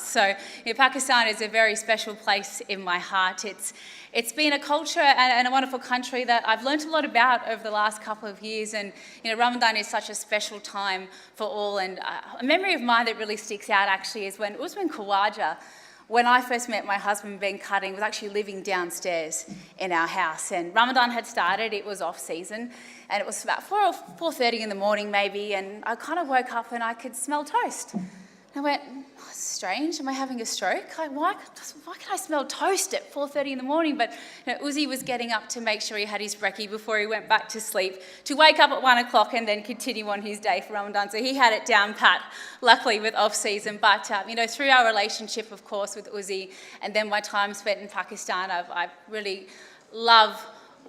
So Pakistan is a very special place in my heart. It's been a culture and a wonderful country that I've learnt a lot about over the last couple of years. And Ramadan is such a special time for all. And a memory of mine that really sticks out actually is when Usman Khawaja, when I first met my husband Ben Cutting, was actually living downstairs in our house. And Ramadan had started, it was off season, and it was about 4:30 in the morning maybe, and I kind of woke up and I could smell toast. I went, oh, strange, am I having a stroke? Why can I smell toast at 4:30 in the morning? But Uzi was getting up to make sure he had his brekkie before he went back to sleep, to wake up at 1 o'clock and then continue on his day for Ramadan. So he had it down pat, luckily with off-season. But, through our relationship, of course, with Uzi, and then my time spent in Pakistan, I really love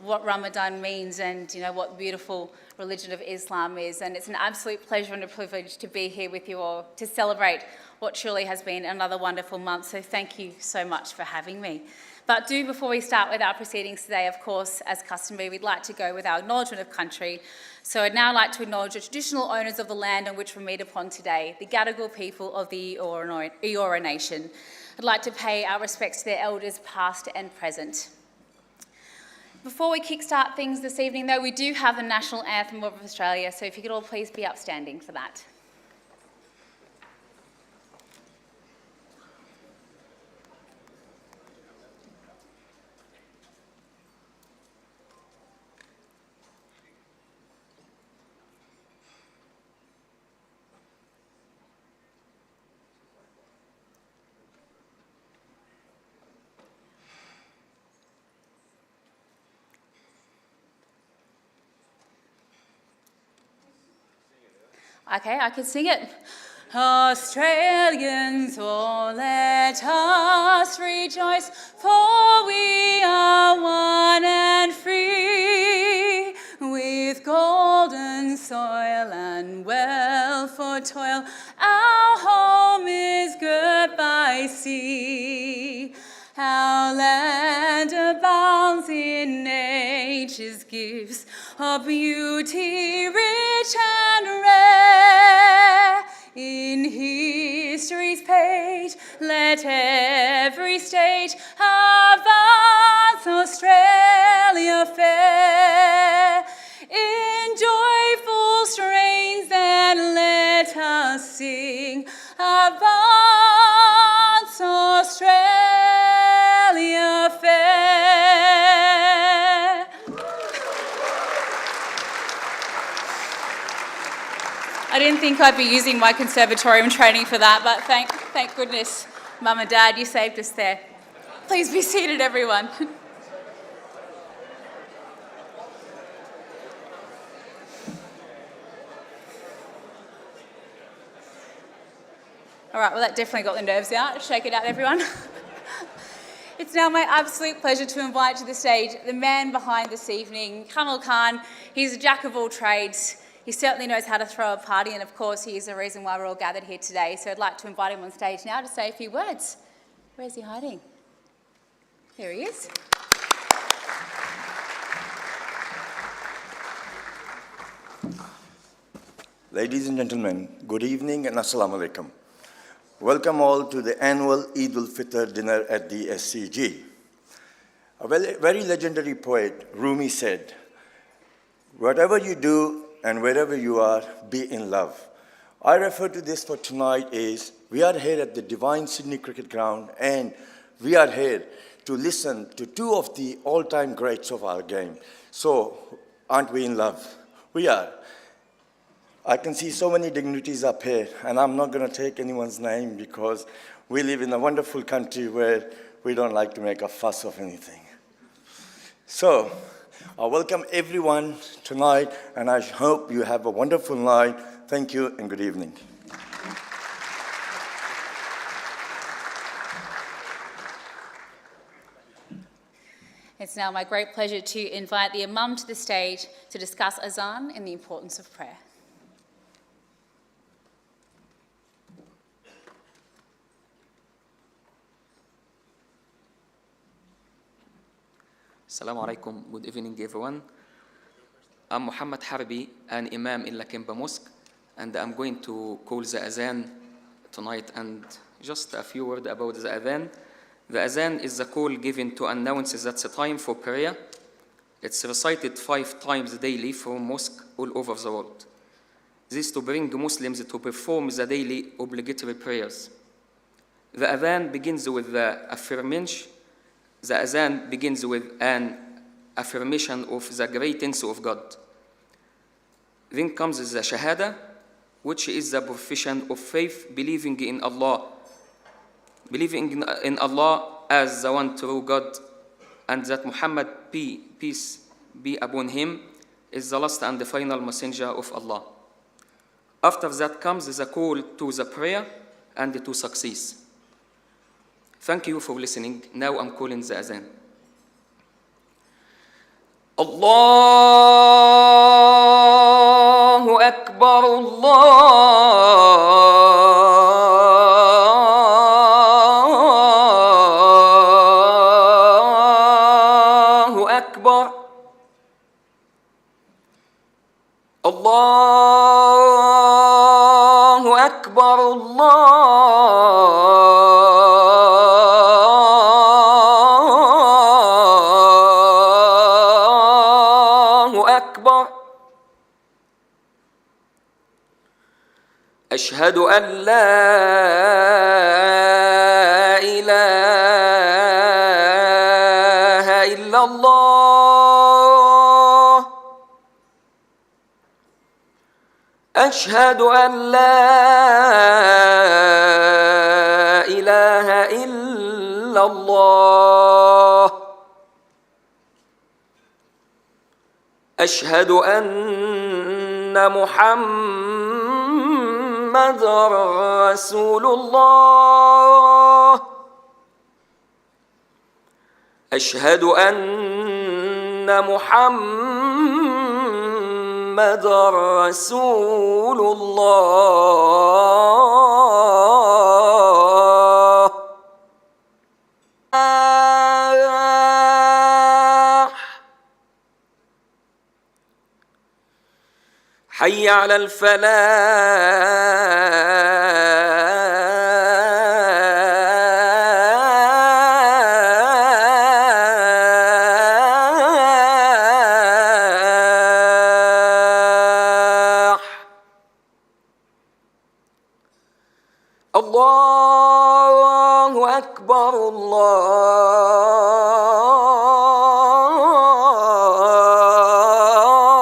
what Ramadan means and what beautiful religion of Islam is, and it's an absolute pleasure and a privilege to be here with you all to celebrate what truly has been another wonderful month. So thank you so much for having me. But before we start with our proceedings today, of course, as customary, we'd like to go with our acknowledgement of country. So I'd now like to acknowledge the traditional owners of the land on which we meet upon today, the Gadigal people of the Eora Nation. I'd like to pay our respects to their elders past and present. Before we kickstart things this evening, though, we do have the National Anthem of Australia, so if you could all please be upstanding for that. Okay, I can sing it. Australians, oh, let us rejoice, for we are one and free, with golden soil and wealth for toil. Our home is girt by sea. Our land abounds in nature's gifts, of beauty rich and rare. In history's page, let every state advance Australia fair. In joyful strains then let us sing, advance Australia fair. I didn't think I'd be using my conservatorium training for that, but thank goodness, Mum and Dad, you saved us there. Please be seated, everyone. All right, well, that definitely got the nerves out. Shake it out, everyone. It's now my absolute pleasure to invite to the stage the man behind this evening, Kamal Khan. He's a jack of all trades. He certainly knows how to throw a party, and of course, he is the reason why we're all gathered here today. So I'd like to invite him on stage now to say a few words. Where's he hiding? There he is. Ladies and gentlemen, good evening and assalamu alaikum. Welcome all to the annual Eid Ul Fitr dinner at the SCG. A very legendary poet, Rumi, said, "Whatever you do and wherever you are, be in love." I refer to this for tonight is, we are here at the Divine Sydney Cricket Ground and we are here to listen to two of the all-time greats of our game. So, aren't we in love? We are. I can see so many dignitaries up here, and I'm not going to take anyone's name because we live in a wonderful country where we don't like to make a fuss of anything. So, I welcome everyone tonight, and I hope you have a wonderful night. Thank you, and good evening. It's now my great pleasure to invite the Imam to the stage to discuss Azan and the importance of prayer. Assalamu alaikum, good evening everyone. I'm Muhammad Harbi, an Imam in Lakemba Mosque, and I'm going to call the Azan tonight, and just a few words about the adhan. The adhan is the call given to announce that the time for prayer. It's recited 5 times daily from mosques all over the world. This to bring Muslims to perform the daily obligatory prayers. The adhan begins with the affirmation. The adhan begins with an affirmation of the greatness of God. Then comes the shahada, which is the profession of faith, believing in Allah as the one true God, and that Muhammad, peace be upon him, is the last and the final messenger of Allah. After that comes the call to the prayer and to success. Thank you for listening. Now I'm calling the adhan. Allahu Akbar, Allahu Akbar, Allahu Akbar, أشهد أن لا إله إلا الله أشهد أن لا إله إلا الله أشهد أن محمد رسول الله أشهد أن محمد رسول الله حي على الفلاح الله أكبر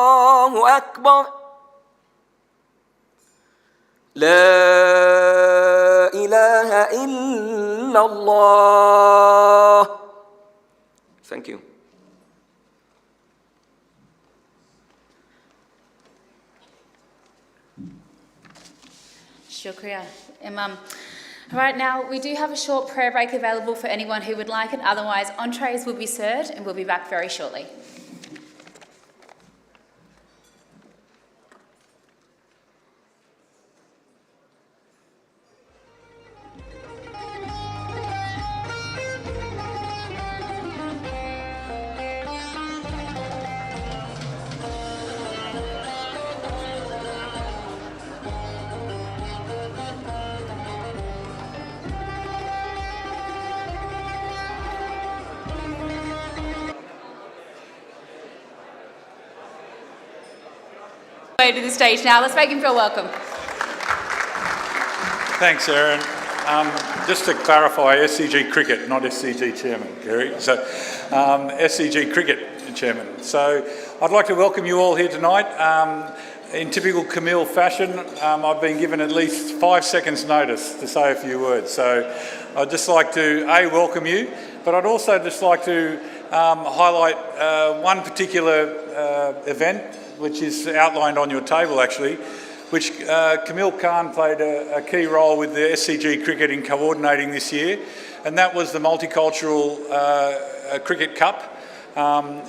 الله أكبر لا إله إلا الله. Thank you. Shukriya, Imam. Right now, we do have a short prayer break available for anyone who would like it. Otherwise, entrees will be served and we'll be back very shortly. To the stage now. Let's make him feel welcome. Thanks, Aaron. Just to clarify, SCG Cricket, not SCG Chairman, Gary. So, SCG Cricket Chairman. So, I'd like to welcome you all here tonight. In typical Camille fashion, I've been given at least 5 seconds notice to say a few words. So, I'd just like to, welcome you, but I'd also just like to highlight one particular event which is outlined on your table actually, which Camille Khan played a key role with the SCG Cricket in coordinating this year, and that was the Multicultural Cricket Cup.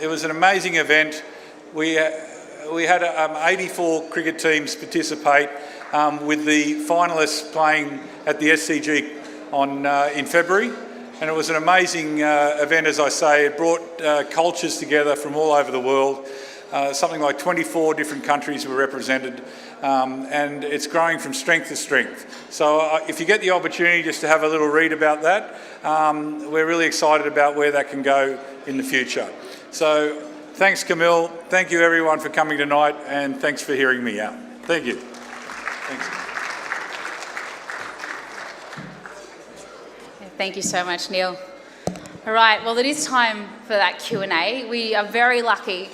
It was an amazing event. We had 84 cricket teams participate, with the finalists playing at the SCG in February, and it was an amazing event, as I say. It brought cultures together from all over the world. Something like 24 different countries were represented. and it's growing from strength to strength. So if you get the opportunity just to have a little read about that, we're really excited about where that can go in the future. So thanks, Camille. Thank you, everyone, for coming tonight, and thanks for hearing me out. Thank you. Thanks. Thank you so much, Neil. All right, well, it is time for that Q&A. We are very lucky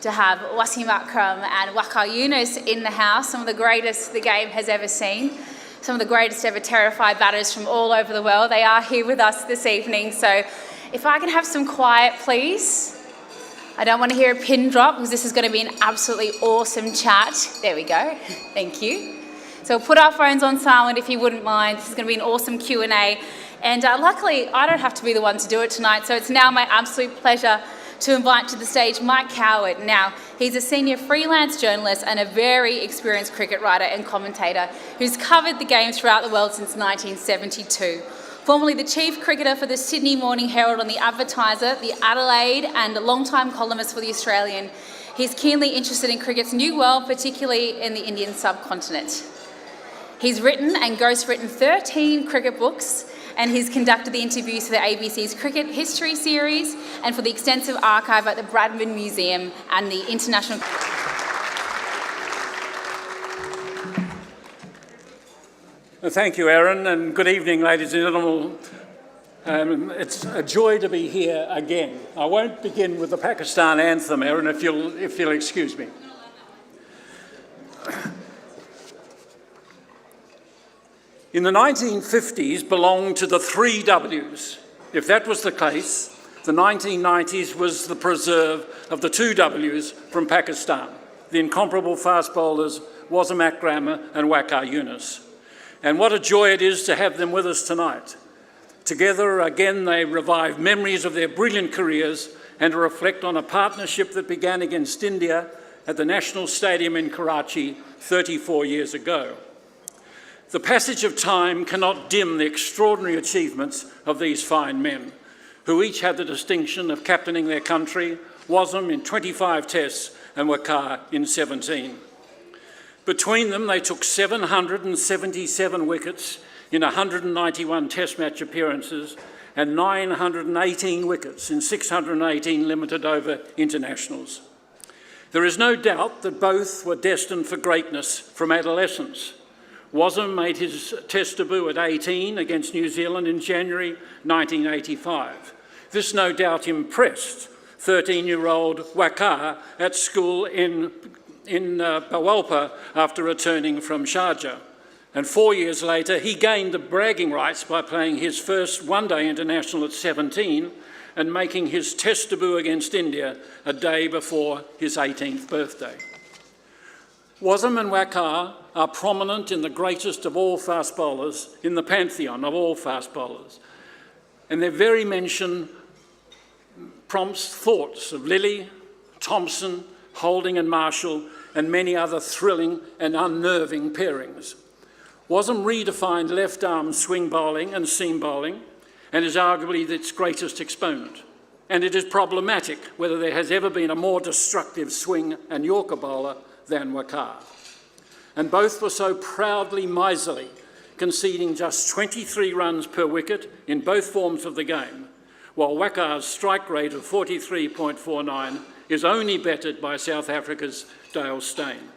to have Wasim Akram and Waqar Yunus in the house, some of the greatest the game has ever seen, some of the greatest ever terrified batters from all over the world. They are here with us this evening, so if I can have some quiet, please. I don't want to hear a pin drop because this is going to be an absolutely awesome chat. There we go. Thank you. So we'll put our phones on silent if you wouldn't mind. This is going to be an awesome Q&A. And luckily, I don't have to be the one to do it tonight, so it's now my absolute pleasure to invite to the stage Mike Coward. Now, he's a senior freelance journalist and a very experienced cricket writer and commentator who's covered the game throughout the world since 1972. Formerly the chief cricketer for the Sydney Morning Herald and the Advertiser, the Adelaide, and a long-time columnist for the Australian, he's keenly interested in cricket's new world, particularly in the Indian subcontinent. He's written and ghostwritten 13 cricket books, and he's conducted the interviews for the ABC's Cricket History series and for the extensive archive at the Bradman Museum and the International... Thank you, Aaron, and good evening, ladies and gentlemen. It's a joy to be here again. I won't begin with the Pakistan anthem, Aaron, if you'll excuse me. In the 1950s belonged to the three W's. If that was the case, the 1990s was the preserve of the two W's from Pakistan, the incomparable fast bowlers Wasim Akram and Waqar Yunus. And what a joy it is to have them with us tonight. Together, again, they revive memories of their brilliant careers and to reflect on a partnership that began against India at the National Stadium in Karachi 34 years ago. The passage of time cannot dim the extraordinary achievements of these fine men, who each had the distinction of captaining their country, Wasim in 25 tests and Waqar in 17. Between them, they took 777 wickets in 191 test match appearances and 918 wickets in 618 limited over internationals. There is no doubt that both were destined for greatness from adolescence. Wasim made his test debut at 18 against New Zealand in January 1985. This no doubt impressed 13-year-old Waqar at school in Bawalpa after returning from Sharjah. And 4 years later, he gained the bragging rights by playing his first one-day international at 17 and making his test debut against India a day before his 18th birthday. Wasim and Waqar are prominent in the greatest of all fast bowlers, in the pantheon of all fast bowlers. And their very mention prompts thoughts of Lilly, Thompson, Holding and Marshall, and many other thrilling and unnerving pairings. Wasim redefined left-arm swing bowling and seam bowling and is arguably its greatest exponent. And it is problematic whether there has ever been a more destructive swing and Yorker bowler than Waqar. And both were so proudly miserly, conceding just 23 runs per wicket in both forms of the game, while Waqar's strike rate of 43.49 is only bettered by South Africa's Dale Steyn.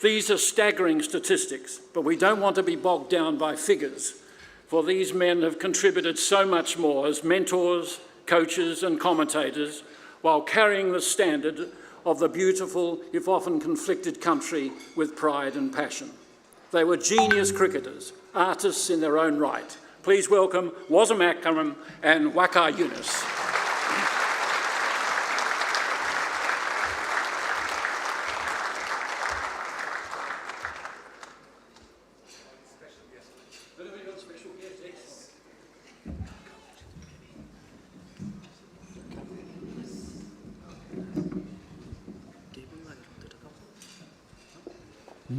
These are staggering statistics, but we don't want to be bogged down by figures, for these men have contributed so much more as mentors, coaches and commentators, while carrying the standard of the beautiful, if often conflicted country with pride and passion. They were genius cricketers, artists in their own right. Please welcome Wasim Akram and Waqar Yunus.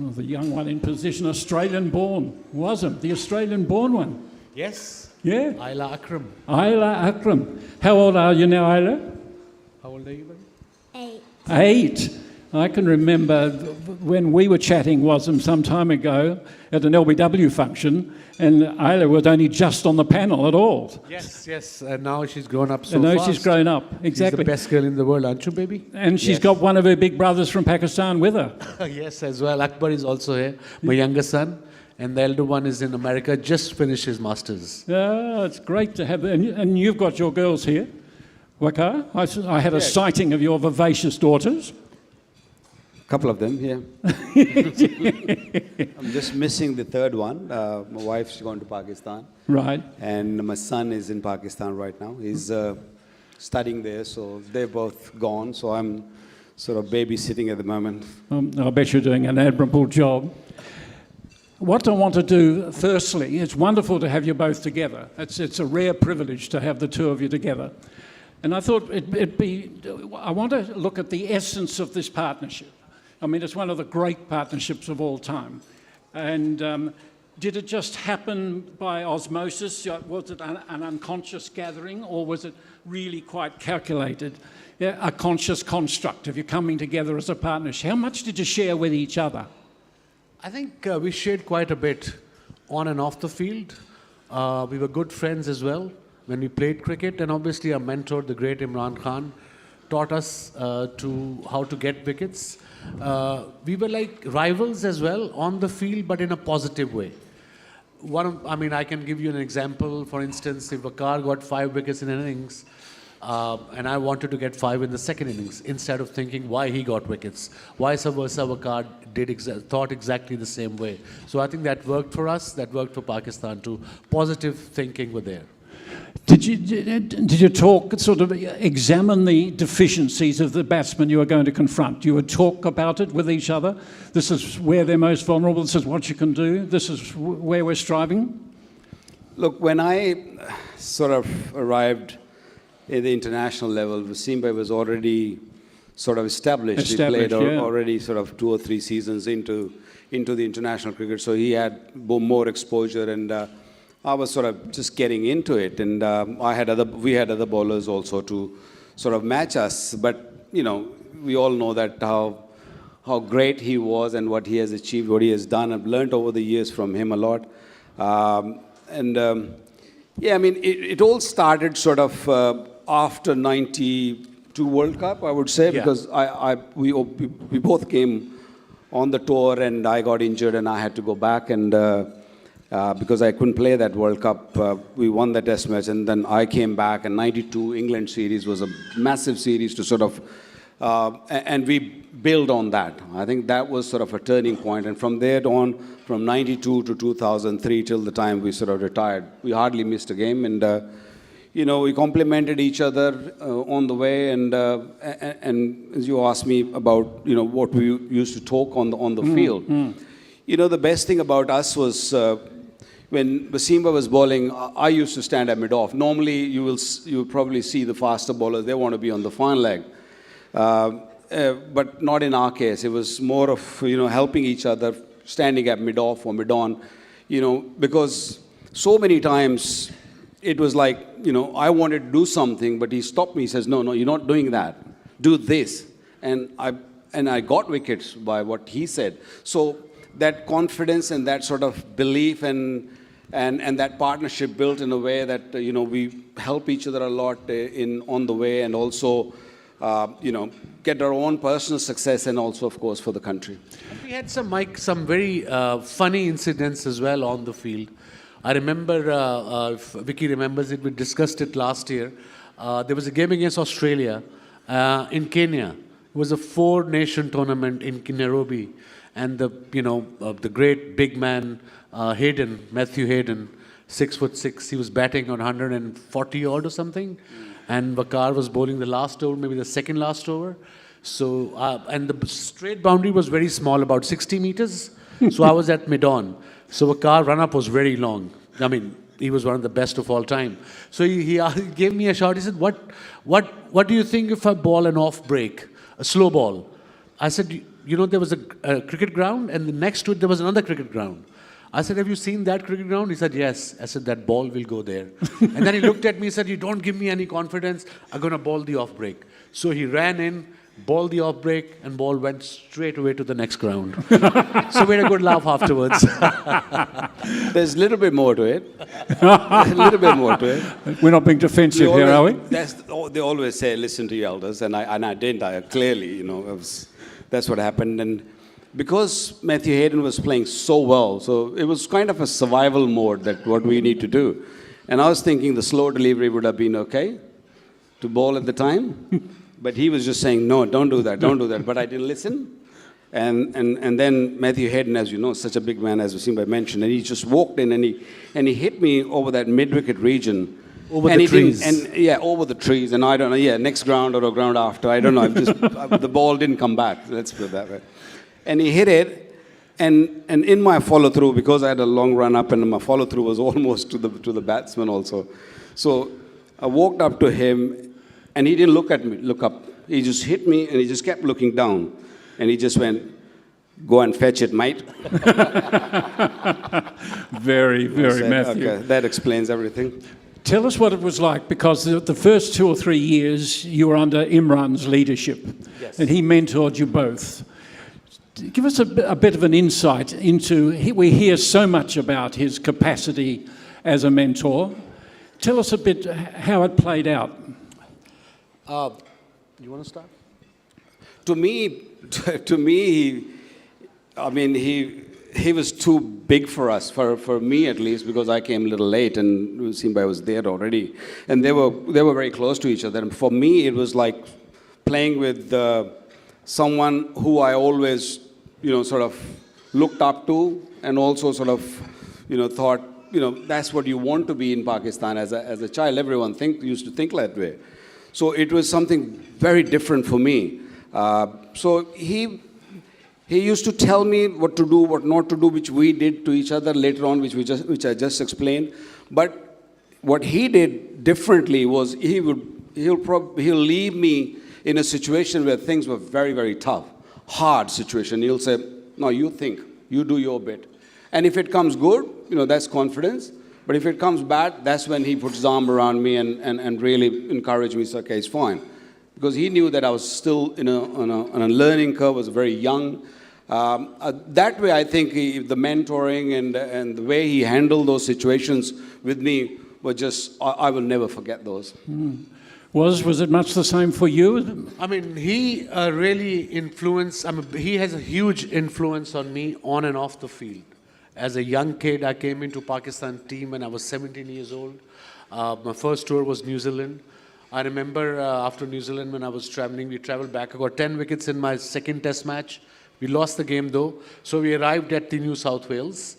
Oh, the young one in position, Australian-born. Wasim, the Australian-born one. Yes. Yeah. Ayla Akram. Ayla Akram. How old are you now, Ayla? How old are you, buddy? 8. I can remember when we were chatting, some time ago, at an LBW function, and Ayla was only just on the panel at all. Yes. And now she's grown up so And now fast. she's grown up, She's exactly. the best girl in the world, aren't you, baby? And she's Yes. got one of her big brothers from Pakistan with her. Yes, as well. Akbar is also here, my younger son. And the elder one is in America, just finished his master's. Yeah, it's great to have, and you've got your girls here. Waqar, I had a sighting of your vivacious daughters. Couple of them, yeah. I'm just missing the third one. My wife's gone to Pakistan, Right. and my son is in Pakistan right now. He's studying there, so they're both gone. So I'm sort of babysitting at the moment. I bet you're doing an admirable job. What I want to do, firstly, it's wonderful to have you both together. It's a rare privilege to have the two of you together. And I thought I want to look at the essence of this partnership. I mean, it's one of the great partnerships of all time. And did it just happen by osmosis? Was it an unconscious gathering, or was it really quite calculated? Yeah, a conscious construct of you coming together as a partnership. How much did you share with each other? I think we shared quite a bit on and off the field. We were good friends as well when we played cricket, and obviously our mentor, the great Imran Khan, taught us how to get wickets. We were like rivals as well on the field, but in a positive way. I can give you an example. For instance, if Waqar got 5 wickets in an innings, and I wanted to get 5 in the second innings, instead of thinking why he got wickets. Vice versa, Waqar thought exactly the same way. So I think that worked for us, that worked for Pakistan too. Positive thinking were there. Did you talk, sort of examine the deficiencies of the batsmen you were going to confront? You would talk about it with each other? This is where they're most vulnerable, this is what you can do, this is where we're striving? Look, when I sort of arrived at the international level, Wasim was already sort of established. He played already sort of 2 or 3 seasons into the international cricket, so he had more exposure, and I was sort of just getting into it, and we had other bowlers also to sort of match us. But we all know that how great he was and what he has achieved, what he has done. I've learned over the years from him a lot, it all started sort of after '92 World Cup, I would say, because we both came on the tour, and I got injured and I had to go back, and because I couldn't play that World Cup, we won the test match, and then I came back, and '92 England series was a massive series to sort of, and we build on that. I think that was sort of a turning point, and from there on, from '92 to 2003 till the time we sort of retired, we hardly missed a game, and we complemented each other on the way, and as you asked me about, what we used to talk on the field. The best thing about us was when Wasim was bowling, I used to stand at mid-off. Normally, you will probably see the faster bowlers, they want to be on the fine leg. But not in our case. It was more of, helping each other, standing at mid-off or mid-on, because so many times it was like, I wanted to do something, but he stopped me. He says, no, you're not doing that. Do this. And I got wickets by what he said. So that confidence and that sort of belief and that partnership built in a way that, we help each other a lot on the way, and also, get our own personal success, and also, of course, for the country. We had some very funny incidents as well on the field. I remember, if Vicky remembers it, we discussed it last year. There was a game against Australia in Kenya. It was a 4-nation tournament in Nairobi. And the great big man, Matthew Hayden, 6'6", he was batting on 140 odd or something. And Waqar was bowling the last over, maybe the second last over. So, and the straight boundary was very small, about 60 meters. So I was at mid-on. So Waqar run-up was very long. I mean, he was one of the best of all time. So he gave me a shot. He said, what do you think if I ball an off break, a slow ball? I said, there was a cricket ground, and next to it there was another cricket ground. I said, have you seen that cricket ground? He said, yes. I said, that ball will go there. And then he looked at me and said, you don't give me any confidence. I'm going to bowl the off break. So he ran in, ball the off break, and ball went straight away to the next ground. So we had a good laugh afterwards. There's a little bit more to it. A little bit more to it. We're not being defensive here, are we? They always say, listen to your elders, and I didn't. I clearly, that's what happened. And because Matthew Hayden was playing so well, so it was kind of a survival mode that what we need to do. And I was thinking the slow delivery would have been okay to bowl at the time. But he was just saying, no, don't do that, don't do that. But I didn't listen. And then Matthew Hayden, as you know, such a big man, as Wasimbai mentioned, and he just walked in and he hit me over that mid-wicket region. Over the trees. Over the trees. And I don't know, next ground or a ground after, I don't know. The ball didn't come back, let's put it that way. And he hit it, and in my follow-through, because I had a long run up and my follow-through was almost to the batsman also. So I walked up to him, and he didn't look up. He just hit me, and he just kept looking down. And he just went, go and fetch it, mate. Very, very Matthew. Okay, that explains everything. Tell us what it was like, because the first 2 or 3 years you were under Imran's leadership, and he mentored you both. Give us a bit of an insight into, we hear so much about his capacity as a mentor. Tell us a bit how it played out. You want to start? To me, he was too big for us, for me at least, because I came a little late and Simbai was there already. And they were very close to each other. And for me, it was like playing with someone who I always, sort of looked up to, and also sort of, thought, that's what you want to be in Pakistan as a child. Everyone used to think that way. So it was something very different for me. So he used to tell me what to do, what not to do, which we did to each other later on, which I just explained. But what he did differently was he'll leave me in a situation where things were very, very tough, hard situation. He'll say, no, you think, you do your bit. And if it comes good, that's confidence. But if it comes bad, that's when he puts his arm around me and really encouraged me, so, okay, it's fine. Because he knew that I was still on a learning curve, was very young. That way, I think the mentoring and the way he handled those situations with me were just, I will never forget those. Mm. Was it much the same for you? I mean, he really influenced, he has a huge influence on me on and off the field. As a young kid, I came into Pakistan team when I was 17 years old. My first tour was New Zealand. I remember after New Zealand, when I was traveling, we traveled back. I got 10 wickets in my second test match. We lost the game though. So we arrived at the New South Wales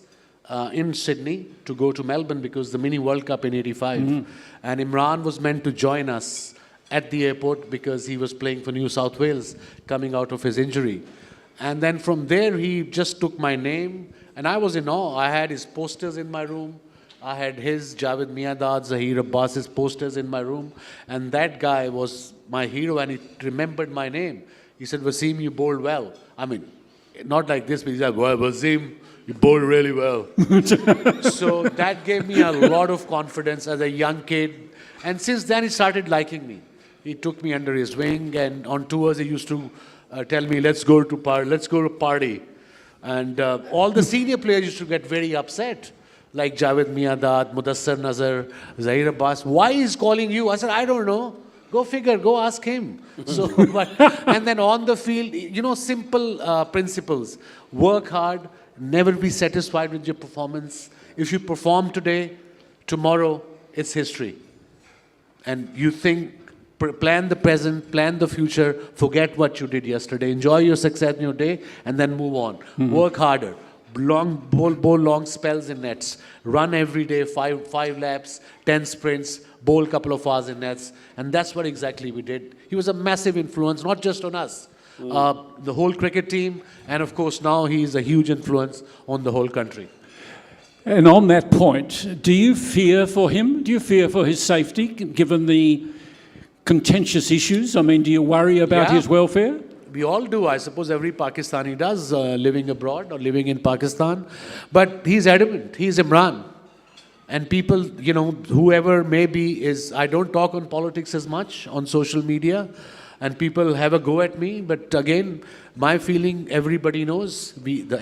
in Sydney to go to Melbourne because the mini World Cup in '85. Mm-hmm. And Imran was meant to join us at the airport because he was playing for New South Wales coming out of his injury. And then from there, he just took my name. And I was in awe. I had his posters in my room. I had his, Javed Miandad, Zahir Abbas's posters in my room. And that guy was my hero, and he remembered my name. He said, Wasim, you bowled well. I mean, not like this, but he said, well, Wasim, you bowled really well. So that gave me a lot of confidence as a young kid. And since then, he started liking me. He took me under his wing, and on tours, he used to tell me, let's go to party. And all the senior players used to get very upset, like Javed Miandad, Mudassar Nazar, Zahir Abbas. Why is calling you? I said, I don't know. Go figure, go ask him. So, and then on the field, simple principles. Work hard, never be satisfied with your performance. If you perform today, tomorrow, it's history. And you think, plan the present, plan the future, forget what you did yesterday, enjoy your success in your day, and then move on. Mm-hmm. Work harder, bowl long spells in nets, run every day, five laps, 10 sprints, bowl a couple of hours in nets, and that's what exactly we did. He was a massive influence, not just on us, the whole cricket team, and of course now he's a huge influence on the whole country. And on that point, do you fear for him? Do you fear for his safety, given the contentious issues? I mean, do you worry about his welfare? We all do. I suppose every Pakistani does, living abroad or living in Pakistan. But he's adamant. He's Imran. And people, whoever may be I don't talk on politics as much on social media. and people have a go at me. But again, my feeling, everybody knows,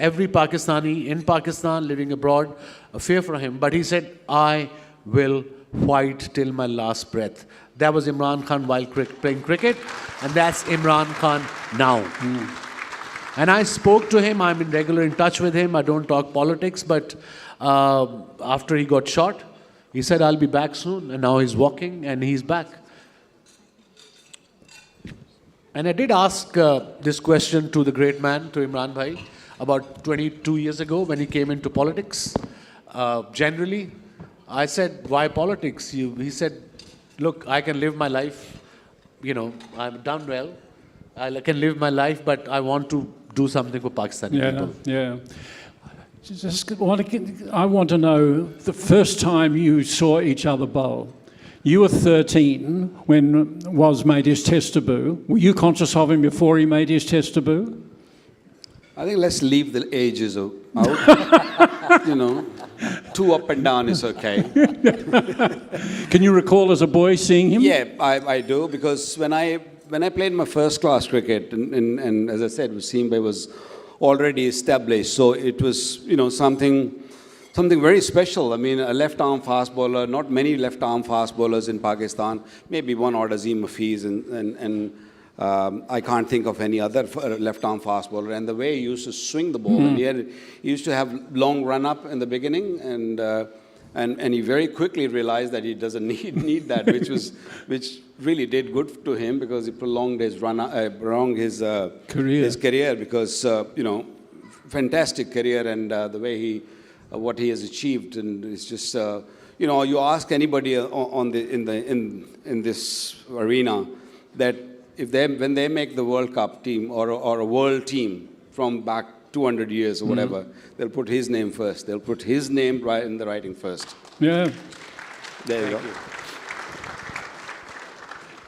every Pakistani in Pakistan living abroad, fear for him. But he said, I will fight till my last breath. That was Imran Khan while playing cricket, and that's Imran Khan now. And I spoke to him, I'm in regular in touch with him, I don't talk politics, but after he got shot, he said, I'll be back soon, and now he's walking, and he's back. And I did ask this question to the great man, to Imran Bhai, about 22 years ago when he came into politics. Generally, I said, why politics? He said, look, I can live my life, I've done well. I can live my life, but I want to do something for Pakistani people. Yeah. I want to know the first time you saw each other bowl. You were 13 when Woz made his test debut. Were you conscious of him before he made his test debut? I think let's leave the ages out. 2 up and down is okay. Can you recall as a boy seeing him? Yeah, I do, because when I played my first class cricket, and as I said, Wasim Bhai was already established, so it was something very special. I mean, a left-arm fast bowler, not many left-arm fast bowlers in Pakistan, maybe one or Azim Hafiz, and I can't think of any other left-arm fast bowler. And the way he used to swing the ball, and he used to have long run-up in the beginning, and he very quickly realized that he doesn't need that, which really did good to him, because he prolonged his career, because fantastic career, and the way what he has achieved, and it's just you ask anybody in this arena that when they make the World Cup team or a world team from back 200 years or whatever, they'll put his name first. They'll put his name right in the writing first. Yeah. There you go.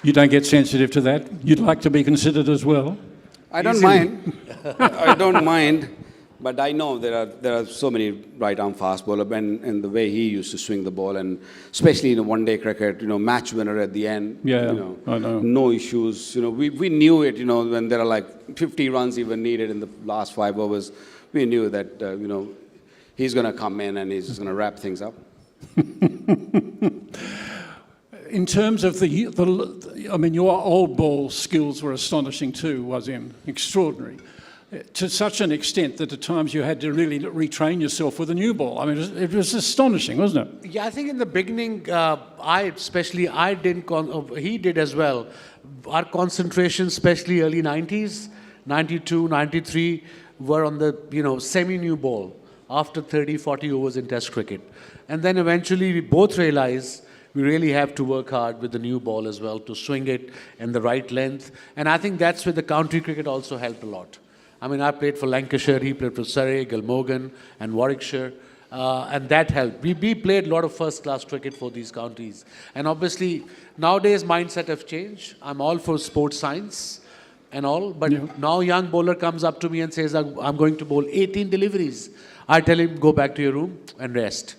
You don't get sensitive to that? You'd like to be considered as well? I don't mind. I don't mind. But I know there are so many right-arm fast bowlers, and the way he used to swing the ball, and especially in a one-day cricket, match winner at the end. Yeah, I know. No issues. We knew it. When there are like 50 runs even needed in the last 5 overs, we knew that he's going to come in and he's just going to wrap things up. In terms of your old ball skills were astonishing too, Wasim. Extraordinary. To such an extent that at times you had to really retrain yourself with a new ball. I mean, it was astonishing, wasn't it? Yeah, I think in the beginning, he did as well. Our concentration, especially early 90s, 92, 93, were on the, semi-new ball after 30, 40 overs in Test cricket. And then eventually we both realized we really have to work hard with the new ball as well to swing it in the right length. And I think that's where the county cricket also helped a lot. I mean, I played for Lancashire, he played for Surrey, Glamorgan, and Warwickshire, and that helped. We played a lot of first-class cricket for these counties. And obviously, nowadays, mindset have changed. I'm all for sports science and all, but now young bowler comes up to me and says, I'm going to bowl 18 deliveries. I tell him, go back to your room and rest.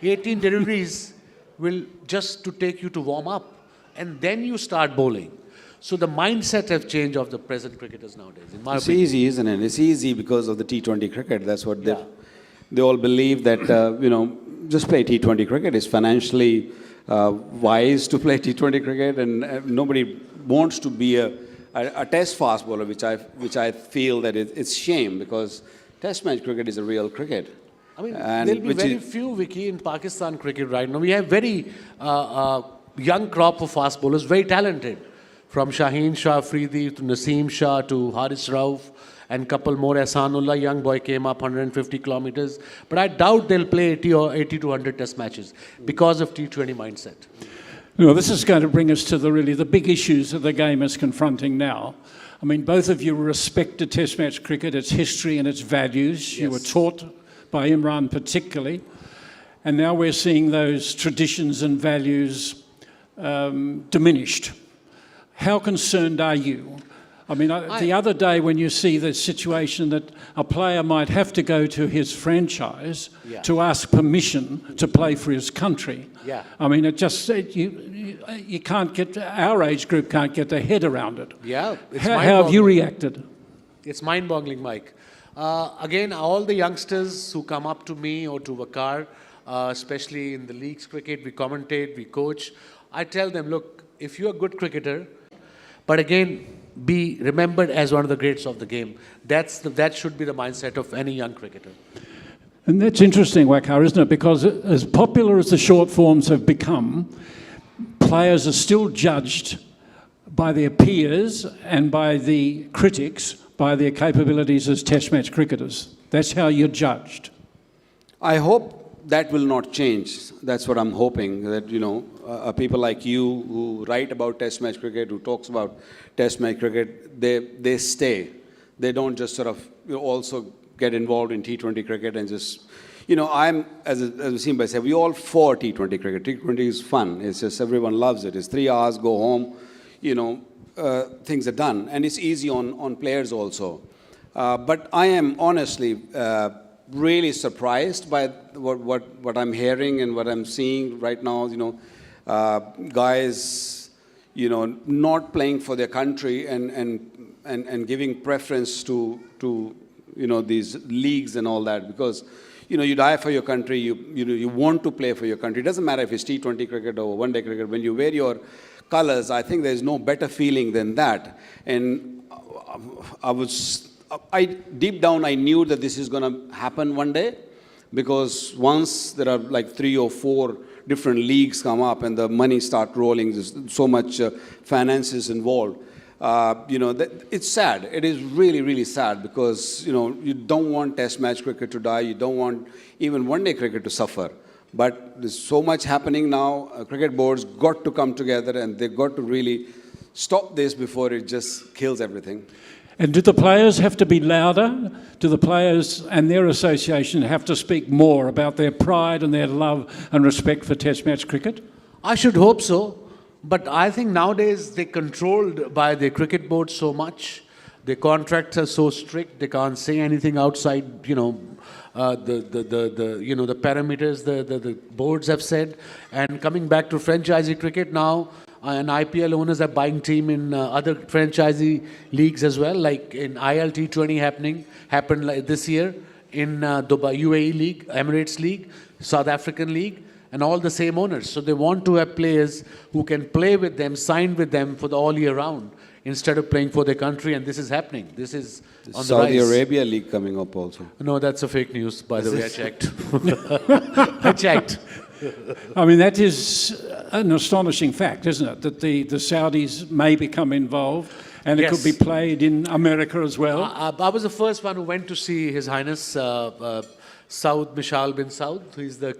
18 deliveries will just to take you to warm up, and then you start bowling. So the mindset have changed of the present cricketers nowadays, in my opinion. It's easy, isn't it? It's easy because of the T20 cricket. That's what they all believe, that, just play T20 cricket. It's financially wise to play T20 cricket, and nobody wants to be a test fast bowler, which I feel that it's shame, because test match cricket is a real cricket. I mean, there'll be very few, Vicky, in Pakistan cricket right now. We have very young crop of fast bowlers, very talented. From Shaheen Shah Afridi to Naseem Shah to Haris Rauf and couple more. Ahsanullah, young boy, came up 150 kilometers. But I doubt they'll play 80 to 100 test matches because of T20 mindset. This is going to bring us to the big issues that the game is confronting now. I mean, both of you respected test match cricket, its history and its values. Yes. You were taught by Imran particularly. And now we're seeing those traditions and values diminished. How concerned are you I mean, the other day when you see the situation that a player might have to go to his franchise to ask permission to play for his country. Yeah. I mean, you can't get, our age group can't get their head around it. Yeah. How have you reacted? It's mind-boggling, Mike. Again, all the youngsters who come up to me or to Vakar, especially in the leagues cricket, we commentate, we coach. I tell them, look, if you're a good cricketer, but again, be remembered as one of the greats of the game. That should be the mindset of any young cricketer. And that's interesting, Wakar, isn't it? Because as popular as the short forms have become, players are still judged by their peers and by the critics by their capabilities as test match cricketers. That's how you're judged. I hope that will not change. That's what I'm hoping, that, people like you who write about test match cricket, who talks about test match cricket, they stay. They don't just sort of also get involved in T20 cricket and just, I'm, as Wasim said, we all for T20 cricket. T20 is fun. It's just everyone loves it. It's 3 hours, go home, things are done. And it's easy on players also. But I am honestly really surprised by what I'm hearing and what I'm seeing right now. Guys, not playing for their country and giving preference to these leagues and all that, because you die for your country. You want to play for your country. It doesn't matter if it's T20 cricket or one-day cricket. When you wear your colors, I think there's no better feeling than that. And deep down, I knew that this is going to happen one day, because once there are like 3 or 4 different leagues come up and the money start rolling, there's so much finances involved. It's sad. It is really, really sad, because you don't want Test match cricket to die. You don't want even one-day cricket to suffer. But there's so much happening now. Cricket boards got to come together, and they've got to really stop this before it just kills everything. And do the players have to be louder? Do the players and their association have to speak more about their pride and their love and respect for Test match cricket? I should hope so. But I think nowadays they're controlled by the cricket board so much. Their contracts are so strict. They can't say anything outside, the parameters the boards have said. And coming back to franchisee cricket now, and IPL owners are buying team in other franchisee leagues as well, like in ILT20 happened like this year in Dubai, UAE League, Emirates League, South African League, and all the same owners. So they want to have players who can play with them, sign with them for the all year round, instead of playing for their country, and this is happening. This is on the rise. Saudi Arabia League coming up also. No, that's a fake news, by the way, I checked. I checked. I mean, that is an astonishing fact, isn't it? That the Saudis may become involved, and it could be played in America as well. I was the first one who went to see His Highness Saud Mishal bin Saud, who is the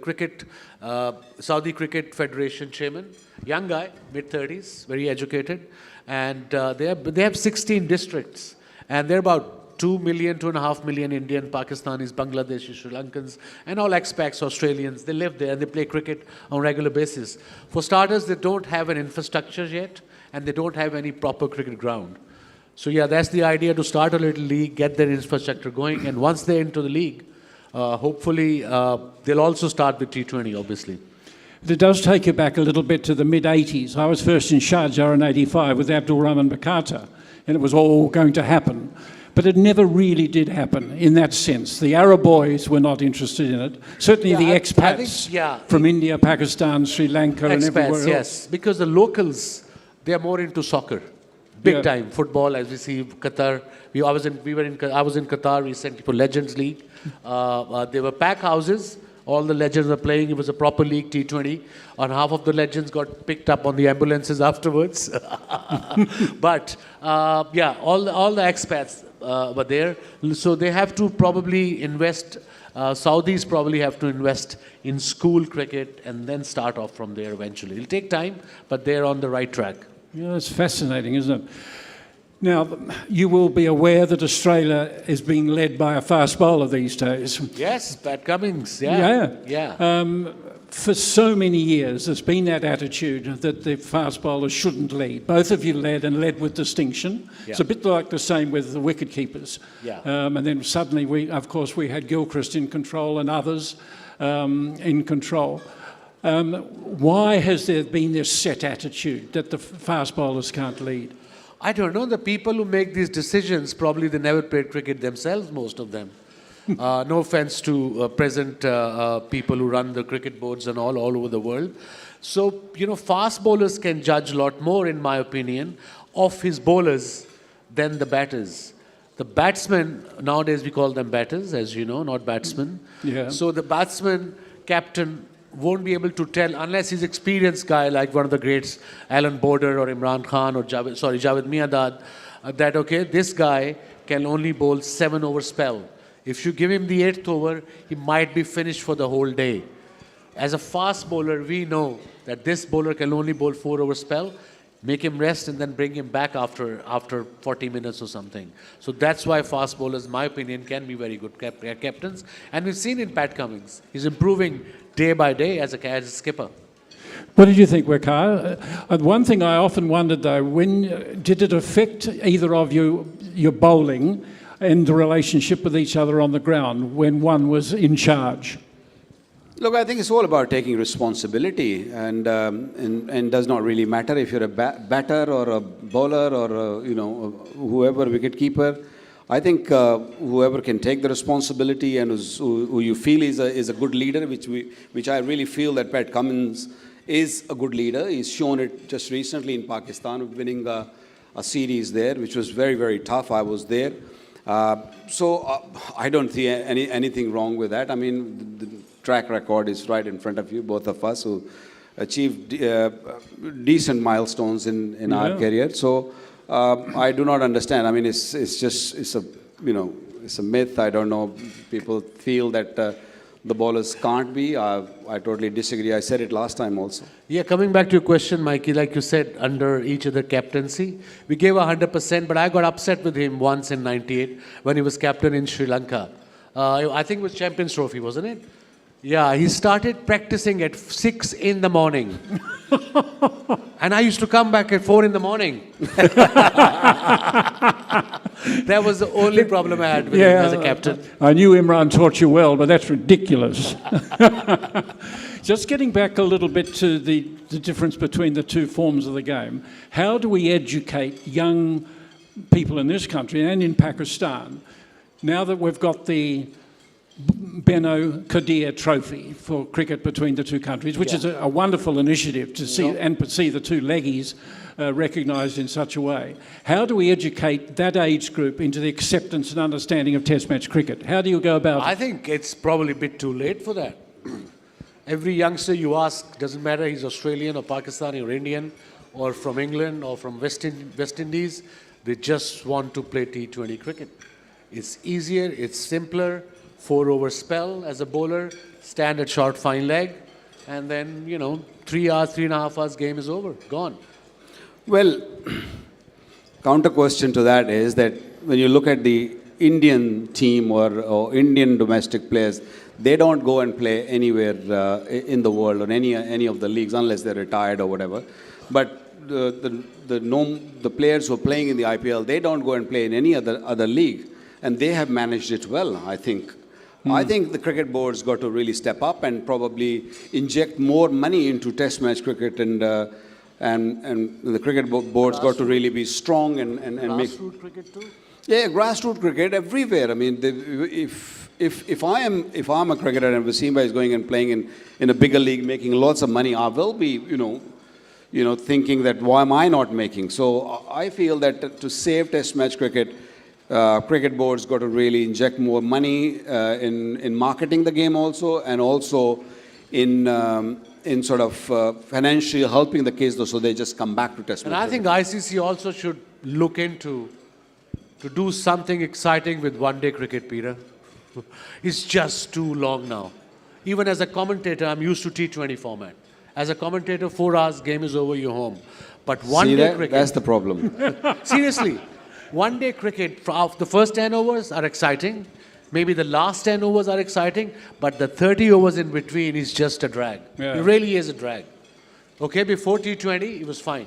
Saudi Cricket Federation chairman. Young guy, mid-30s, very educated. And they have 16 districts. And they're about 2.5 million Indian, Pakistanis, Bangladeshi, Sri Lankans, and all expats, Australians. They live there and they play cricket on a regular basis. For starters, they don't have an infrastructure yet, and they don't have any proper cricket ground. So yeah, that's the idea, to start a little league, get their infrastructure going, and once they're into the league, hopefully they'll also start with T20, obviously. It does take you back a little bit to the mid-80s. I was first in Sharjah in 85 with Abdul Rahman Bakata, and it was all going to happen. But it never really did happen in that sense. The Arab boys were not interested in it. Certainly the expats from India, Pakistan, Sri Lanka, and everywhere else. Yes, because the locals, they are more into soccer. Big time. Football, as we see, Qatar. I was in Qatar recently for Legends League. There were pack houses. All the legends were playing. It was a proper league, T20. And half of the legends got picked up on the ambulances afterwards. But, all the expats were there. So they have to probably invest, Saudis probably have to invest in school cricket and then start off from there eventually. It'll take time, but they're on the right track. Yeah, that's fascinating, isn't it? Now, you will be aware that Australia is being led by a fast bowler these days. Yes, Pat Cummins, yeah. for so many years, there's been that attitude that the fast bowlers shouldn't lead. Both of you led and led with distinction. Yeah. It's a bit like the same with the wicket keepers. Yeah. And then suddenly, we had Gilchrist in control and others in control. Why has there been this set attitude that the fast bowlers can't lead? I don't know. The people who make these decisions, probably they never played cricket themselves, most of them. No offense to present people who run the cricket boards and all over the world. So, fast bowlers can judge a lot more, in my opinion, of his bowlers than the batters. The batsmen, nowadays we call them batters, as you know, not batsmen. Yeah. So the batsman, captain, won't be able to tell, unless he's an experienced guy like one of the greats, Alan Border or Imran Khan or Javed Miandad, that, okay, this guy can only bowl 7-over spell. If you give him the 8th over, he might be finished for the whole day. As a fast bowler, we know that this bowler can only bowl 4-over spell, make him rest and then bring him back after 40 minutes or something. So that's why fast bowlers, in my opinion, can be very good captains. And we've seen in Pat Cummins, he's improving day by day as a skipper. What did you think, Waqar? One thing I often wondered, though, did it affect either of you, your bowling and the relationship with each other on the ground when one was in charge? Look, I think it's all about taking responsibility, and does not really matter if you're a batter or a bowler or whoever, wicketkeeper. I think whoever can take the responsibility and who you feel is a good leader, which I really feel that Pat Cummins is a good leader. He's shown it just recently in Pakistan, winning a series there, which was very, very tough. I was there. So I don't see anything wrong with that. I mean, the track record is right in front of you, both of us who achieved decent milestones in our career. So I do not understand. I mean, it's a myth. I don't know. People feel that the bowlers can't be. I totally disagree. I said it last time also. Yeah, coming back to your question, Mikey, like you said, under each other captaincy, we gave 100%, but I got upset with him once in '98 when he was captain in Sri Lanka. I think it was Champions Trophy, wasn't it? Yeah, he started practicing at 6 in the morning. And I used to come back at 4 in the morning. That was the only problem I had with him as a captain. I knew Imran taught you well, but that's ridiculous. Just getting back a little bit to the difference between the two forms of the game, how do we educate young people in this country and in Pakistan, now that we've got the Beno Qadir Trophy for cricket between the two countries, which is a wonderful initiative to see see the two leggies recognised in such a way. How do we educate that age group into the acceptance and understanding of Test match cricket? How do you go about it? I think it's probably a bit too late for that. Every youngster you ask, doesn't matter he's Australian or Pakistani or Indian or from England or from West Indies, they just want to play T20 cricket. It's easier, it's simpler, 4-over spell as a bowler, stand at short fine leg, and then, 3 hours, 3.5 hours, game is over, gone. Well, counter question to that is that when you look at the Indian team or Indian domestic players, they don't go and play anywhere in the world or any of the leagues unless they're retired or whatever. But the players who are playing in the IPL, they don't go and play in any other league, and they have managed it well, I think. I think the cricket board's got to really step up and probably inject more money into Test match cricket, and the cricket board's got to really be strong and make Grassroots cricket too? Yeah, grassroots cricket everywhere. I mean, if I'm a cricketer and Wasimba is going and playing in a bigger league, making lots of money, I will be, thinking that why am I not making? So I feel that to save Test match cricket, cricket board's got to really inject more money in marketing the game also, and also in sort of financially helping the kids, so they just come back to Test match. And I think ICC also should look into to do something exciting with one-day cricket, Peter. It's just too long now. Even as a commentator, I'm used to T20 format. As a commentator, 4 hours, game is over, you're home. But one-day cricket... That's the problem. Seriously, one-day cricket, the first 10 overs are exciting. Maybe the last 10 overs are exciting, but the 30 overs in between is just a drag. Yeah. It really is a drag. Okay, before T20, it was fine.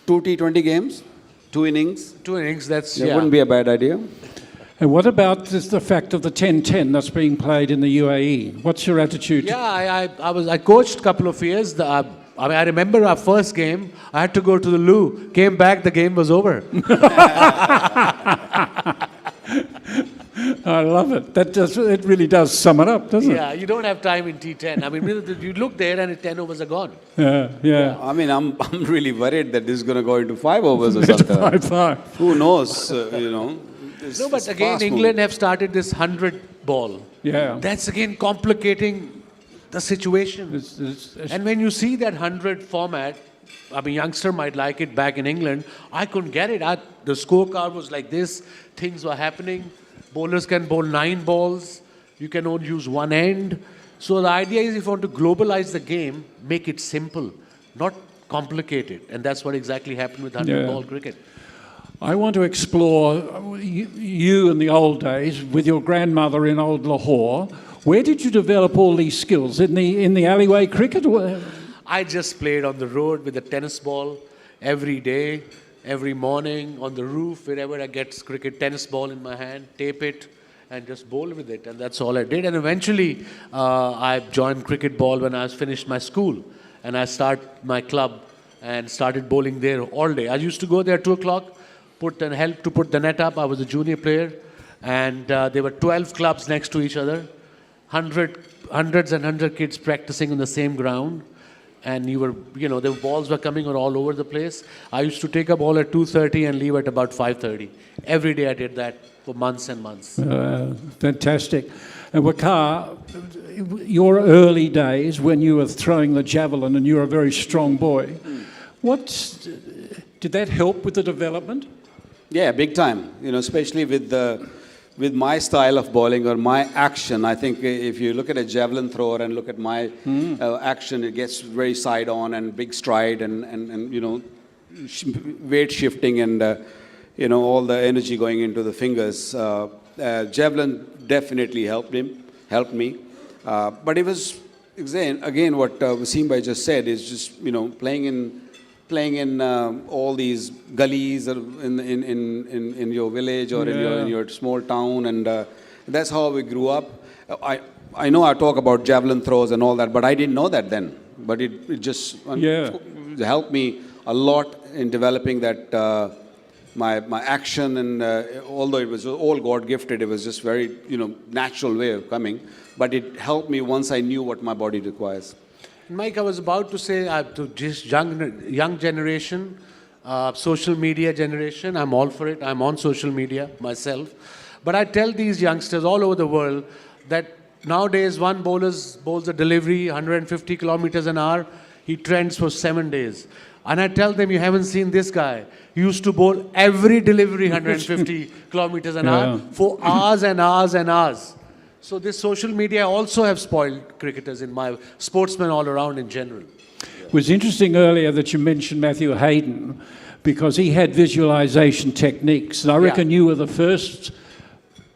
2 T20 games, 2 innings. 2 innings, that's, That wouldn't be a bad idea. And what about the fact of the 10-10 that's being played in the UAE? What's your attitude? Yeah, I coached a couple of years. I remember our first game, I had to go to the loo. Came back, the game was over. I love it. It really does sum it up, doesn't it? Yeah, you don't have time in T10. I mean, you look there and 10 overs are gone. Yeah. I mean, I'm really worried that this is going to go into 5 overs or something. 5-5. Who knows, No, but again, England have started this 100 ball. Yeah. That's again complicating the situation. And when you see that 100 format, I mean, youngster might like it back in England. I couldn't get it. The scorecard was like this. Things were happening. Bowlers can bowl 9 balls. You can only use one end. So the idea is if you want to globalize the game, make it simple, not complicated. And that's what exactly happened with 100-ball cricket. I want to explore you in the old days with your grandmother in old Lahore. Where did you develop all these skills? In the alleyway cricket? I just played on the road with a tennis ball every day, every morning, on the roof, wherever I get cricket tennis ball in my hand, tape it, and just bowl with it. And that's all I did. And eventually, I joined cricket ball when I finished my school. And I started my club and started bowling there all day. I used to go there at 2 o'clock, help to put the net up. I was a junior player. And there were 12 clubs next to each other, hundreds and hundred kids practicing in the same ground. And the balls were coming all over the place. I used to take a ball at 2:30 and leave at about 5:30. Every day I did that for months and months. Fantastic. And Waqar, your early days when you were throwing the javelin and you were a very strong boy, did that help with the development? Yeah, big time. Especially with my style of bowling or my action. I think if you look at a javelin thrower and look at my action, it gets very side on and big stride and weight shifting and all the energy going into the fingers. Javelin definitely helped me. But it was again what Wasim bhai just said is just playing in all these gullies in your village or in your small town, and that's how we grew up. I know I talk about javelin throws and all that, but I didn't know that then. But it just helped me a lot in developing that my action, and although it was all God gifted, it was just very natural way of coming. But it helped me once I knew what my body requires. Mike, I was about to say to this young generation, social media generation, I'm all for it. I'm on social media myself. But I tell these youngsters all over the world that nowadays one bowls a delivery 150 kilometers an hour. He trends for 7 days. And I tell them, you haven't seen this guy. He used to bowl every delivery 150 kilometers an hour for hours and hours and hours. So this social media also have spoiled cricketers sportsmen all around in general. It was interesting earlier that you mentioned Matthew Hayden because he had visualization techniques. And I reckon you were the first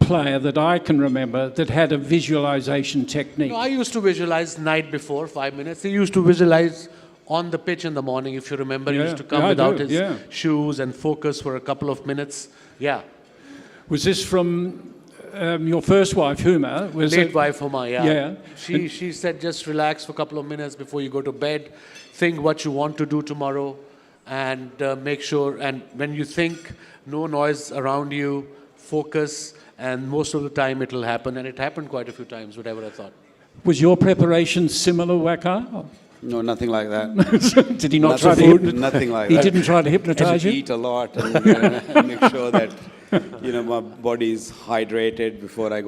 player that I can remember that had a visualization technique. I used to visualize night before, 5 minutes. He used to visualize on the pitch in the morning, if you remember. He used to come without his shoes and focus for a couple of minutes. Yeah. Was this from your first wife, Huma? Late wife, Huma, yeah. She said, just relax for a couple of minutes before you go to bed. Think what you want to do tomorrow and make sure, and when you think, no noise around you, focus, and most of the time it will happen. And it happened quite a few times, whatever I thought. Was your preparation similar, Waqar? No, nothing like that. Did he not try to hypnotize? Nothing like that. He didn't try to hypnotize you? Eat a lot and make sure that my body is hydrated before I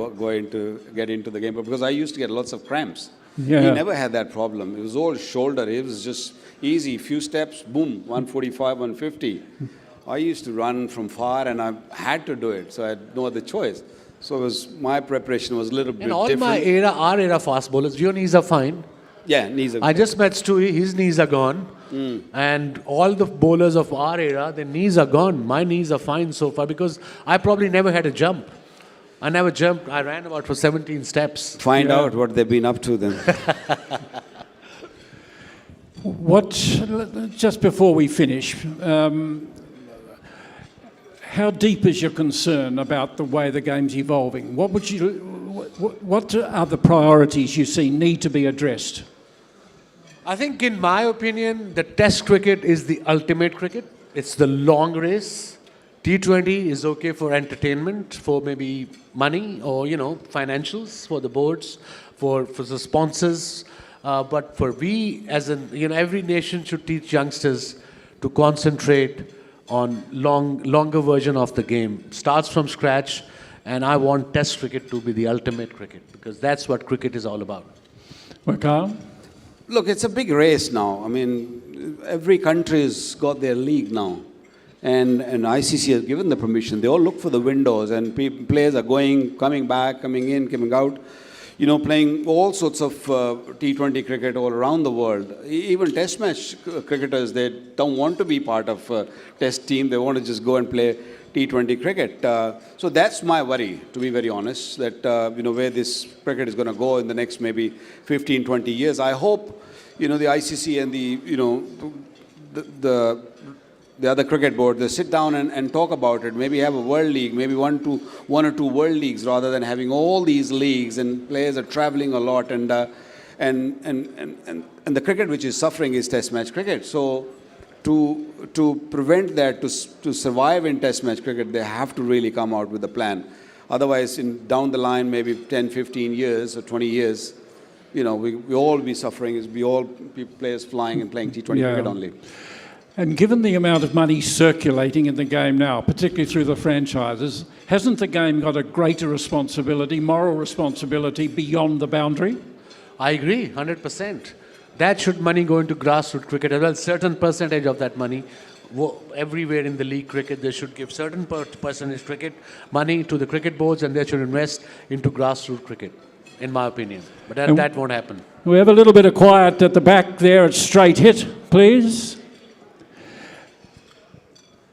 get into the game. But because I used to get lots of cramps. He never had that problem. It was all shoulder. It was just easy. Few steps, boom, 145, 150. I used to run from far, and I had to do it, so I had no other choice. So my preparation was a little bit different. Our era fast bowlers, your knees are fine. Yeah, knees are good. I just met Stewie, his knees are gone. And all the bowlers of our era, their knees are gone. My knees are fine so far because I probably never had a jump. I never jumped. I ran about for 17 steps. Find out what they've been up to then. Just before we finish, how deep is your concern about the way the game's evolving? What are the priorities you see need to be addressed? I think, in my opinion, the Test cricket is the ultimate cricket. It's the long race. T20 is okay for entertainment, for maybe money or, financials for the boards, for the sponsors. But for we, every nation should teach youngsters to concentrate on longer version of the game. Starts from scratch, and I want Test cricket to be the ultimate cricket because that's what cricket is all about. Wakar? Look, it's a big race now. I mean, every country's got their league now. And ICC has given the permission. They all look for the windows, and players are coming back, coming in, coming out, playing all sorts of T20 cricket all around the world. Even Test match cricketers, they don't want to be part of a Test team. They want to just go and play T20 cricket. So that's my worry, to be very honest, that, where this cricket is going to go in the next maybe 15, 20 years. I hope, the ICC and the other cricket board, they sit down and talk about it. Maybe have a world league, maybe one or two world leagues, rather than having all these leagues and players are traveling a lot. And the cricket which is suffering is Test match cricket. So to prevent that, to survive in Test match cricket, they have to really come out with a plan. Otherwise, down the line, maybe 10, 15 years or 20 years, we all be suffering as we all be players flying and playing T20 cricket only. And given the amount of money circulating in the game now, particularly through the franchises, hasn't the game got a greater responsibility, moral responsibility beyond the boundary? I agree, 100%. That should money go into grassroots cricket as well. Certain percentage of that money, everywhere in the league cricket, they should give certain percentage cricket money to the cricket boards, and they should invest into grassroots cricket, in my opinion. But that won't happen. We have a little bit of quiet at the back there at Straight Hit, please.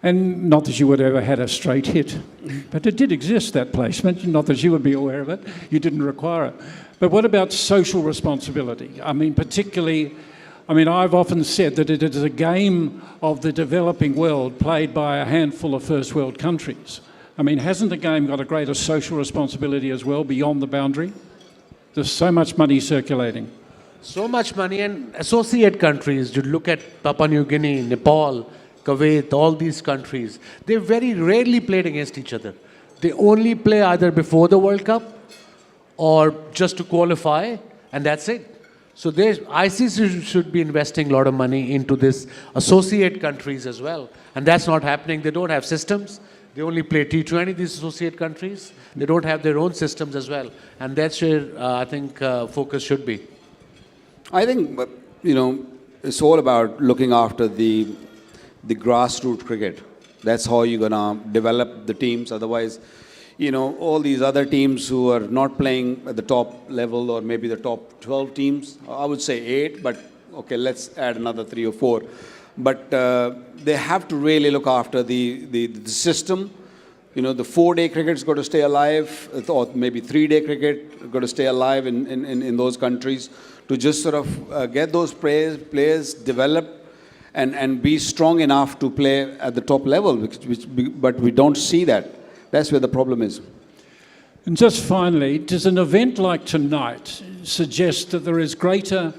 And not that you would ever had a straight hit, but it did exist, that placement. Not that you would be aware of it. You didn't require it. But what about social responsibility? I mean, particularly, I've often said that it is a game of the developing world played by a handful of first world countries. Hasn't the game got a greater social responsibility as well beyond the boundary? There's so much money circulating. So much money, and associate countries, you look at Papua New Guinea, Nepal, Kuwait, all these countries, they very rarely played against each other. They only play either before the World Cup or just to qualify, and that's it. So ICC should be investing a lot of money into this associate countries as well. And that's not happening. They don't have systems. They only play T20, these associate countries. They don't have their own systems as well. And that's where I think focus should be. I think, it's all about looking after the grassroots cricket. That's how you're going to develop the teams. Otherwise, all these other teams who are not playing at the top level, or maybe the top 12 teams, I would say 8, but okay, let's add another 3 or 4. But they have to really look after the system. The 4-day cricket's got to stay alive, or maybe 3-day cricket got to stay alive in those countries, to just sort of get those players developed and be strong enough to play at the top level, but we don't see that. That's where the problem is. And just finally, does an event like tonight suggest that there is greater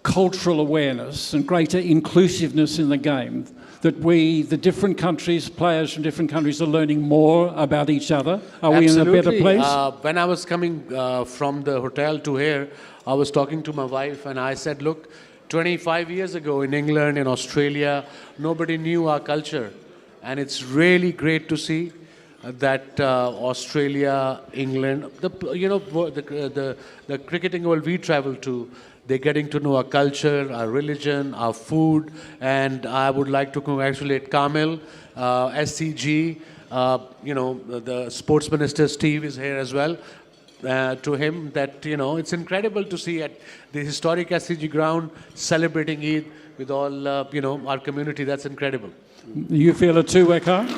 cultural awareness and greater inclusiveness in the game, that the different countries, players from different countries, are learning more about each other? Are we in a better place? When I was coming from the hotel to here, I was talking to my wife and I said, look, 25 years ago in England, in Australia, nobody knew our culture. And it's really great to see that Australia, England, the cricketing world we travel to, they're getting to know our culture, our religion, our food. And I would like to congratulate Kamil, SCG, the sports minister Steve is here as well. To him that, it's incredible to see at the historic SCG ground celebrating Eid with all, our community. That's incredible. Do you feel it too, Wakar?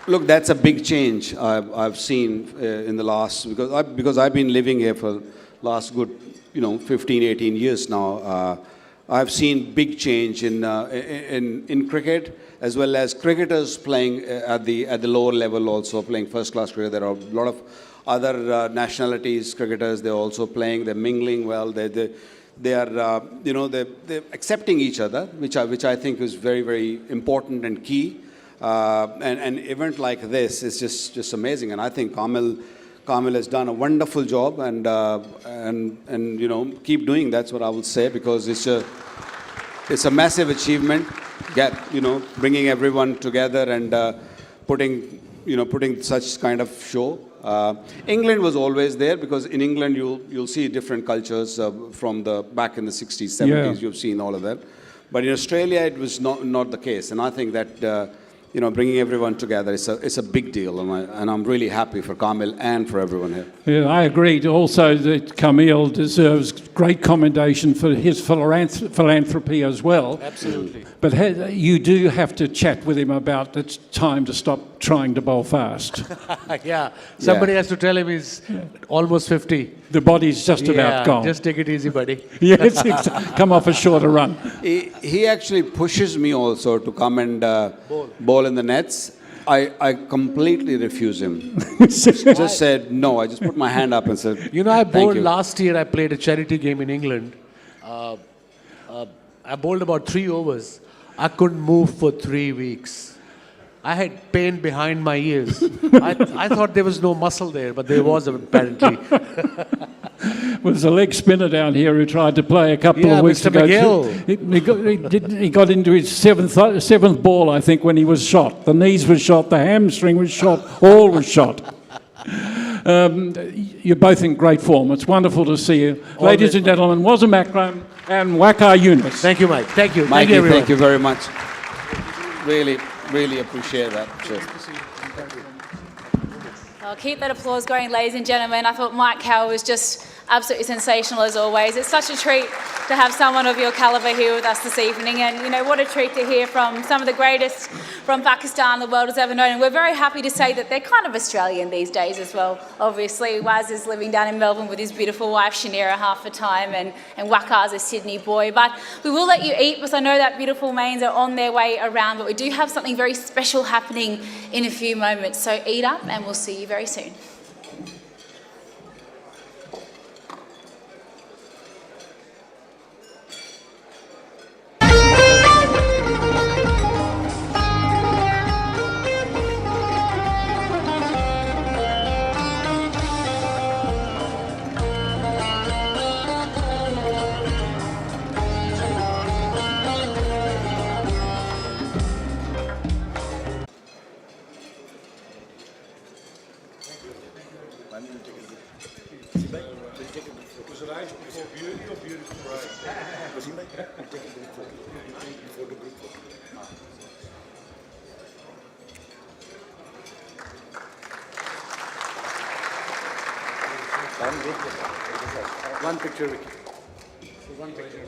Look, that's a big change I've seen in the last, because I've been living here for last good, 15, 18 years now. I've seen big change in cricket, as well as cricketers playing at the lower level, also playing first-class cricket. There are a lot of other nationalities cricketers. They're also playing. They're mingling well. They are they're accepting each other, which I think is very, very important and key. And an event like this is just amazing. And I think Kamil has done a wonderful job, and keep doing. That's what I would say, because it's a massive achievement. Bringing everyone together and putting such kind of show. England was always there, because in England you'll see different cultures from the back in the 60s, 70s. Yeah. You've seen all of that, but in Australia it was not the case, and I think that bringing everyone together is a big deal, and I'm really happy for Kamil and for everyone here. Yeah, I agreed also that Kamil deserves great commendation for his philanthropy as well. Absolutely. But you do have to chat with him about it's time to stop trying to bowl fast. Yeah, somebody has to tell him he's almost 50. The body's just about gone. Just take it easy, buddy. Yes, come off a shorter run. He actually pushes me also to come and bowl in the nets. I completely refuse him. Just said no. I just put my hand up and said, I "Thank bowled you." last year. I played a charity game in England. I bowled about 3 overs. I couldn't move for 3 weeks. I had pain behind my ears. I thought there was no muscle there, but there was apparently. Well, there's a leg spinner down here who tried to play a couple of weeks Mr. ago. McGill. He got into his seventh ball, I think, when he was shot. The knees were shot, the hamstring was shot, all was shot. You're both in great form. It's wonderful to see you. Ladies and gentlemen, Wazim Akram and Waqar Yunus. Thank you, Mike. Thank you. Mikey, everyone. thank you very much. Really appreciate that. Cheers. I'll keep that applause going, ladies and gentlemen. I thought Mike Cowell was just absolutely sensational as always. It's such a treat to have someone of your calibre here with us this evening, and what a treat to hear from some of the greatest from Pakistan the world has ever known. And we're very happy to say that they're kind of Australian these days as well. Obviously, Waz is living down in Melbourne with his beautiful wife Shanira half the time, and Waqar's a Sydney boy. But we will let you eat, because I know that beautiful mains are on their way around, but we do have something very special happening in a few moments. So eat up, and we'll see you very soon. One picture, Vicky. One picture.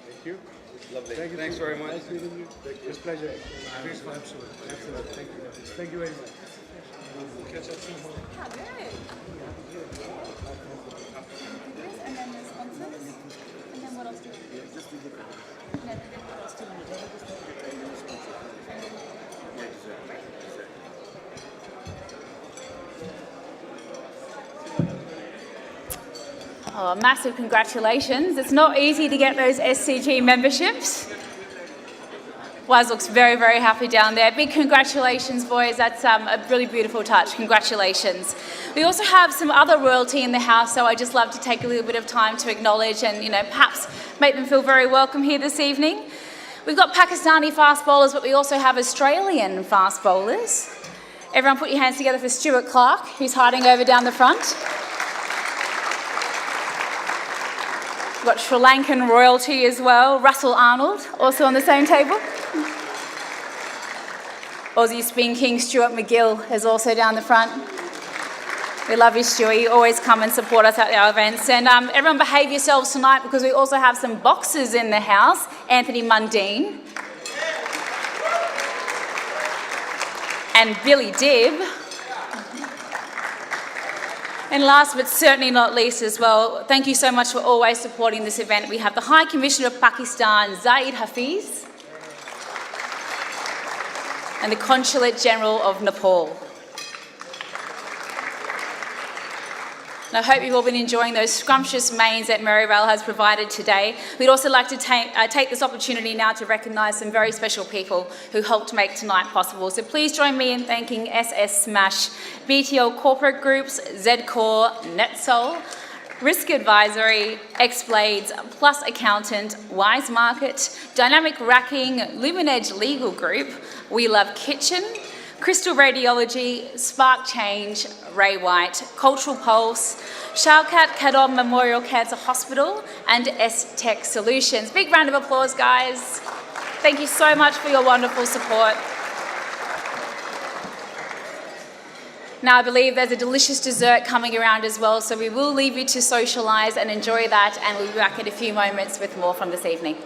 Thank you. Lovely. Thanks very much. Nice meeting you. It's a pleasure. Absolutely. Thank you. Thank you very much. Catch up soon. And then the sponsors. And then what else do we do? No, then what else do we do? Oh, massive congratulations. It's not easy to get those SCG memberships. Waz looks very, very happy down there. Big congratulations, boys. That's a really beautiful touch. Congratulations. We also have some other royalty in the house, so I just love to take a little bit of time to acknowledge and, perhaps make them feel very welcome here this evening. We've got Pakistani fast bowlers, but we also have Australian fast bowlers. Everyone put your hands together for Stuart Clark, who's hiding over down the front. We've got Sri Lankan royalty as well, Russell Arnold, also on the same table. Aussie Spin King Stuart McGill is also down the front. We love you, Stewie. You always come and support us at our events. And everyone behave yourselves tonight because we also have some boxers in the house. Anthony Mundine. And Billy Dibb. And last but certainly not least as well, thank you so much for always supporting this event. We have the High Commissioner of Pakistan, Zaid Hafiz, and the Consulate General of Nepal. And I hope you've all been enjoying those scrumptious mains that Merivale has provided today. We'd also like to take this opportunity now to recognise some very special people who helped make tonight possible. So please join me in thanking SS Smash, BTL Corporate Groups, Zcore, NetSol, Risk Advisory, Xblades, Plus Accountant, Wise Market, Dynamic Racking, Luminedge Legal Group, We Love Kitchen, Crystal Radiology, Spark Change, Ray White, Cultural Pulse, Shalkat Kadom Memorial Cancer Hospital, and S-Tech Solutions. Big round of applause, guys. Thank you so much for your wonderful support. Now, I believe there's a delicious dessert coming around as well, so we will leave you to socialise and enjoy that, and we'll be back in a few moments with more from this evening.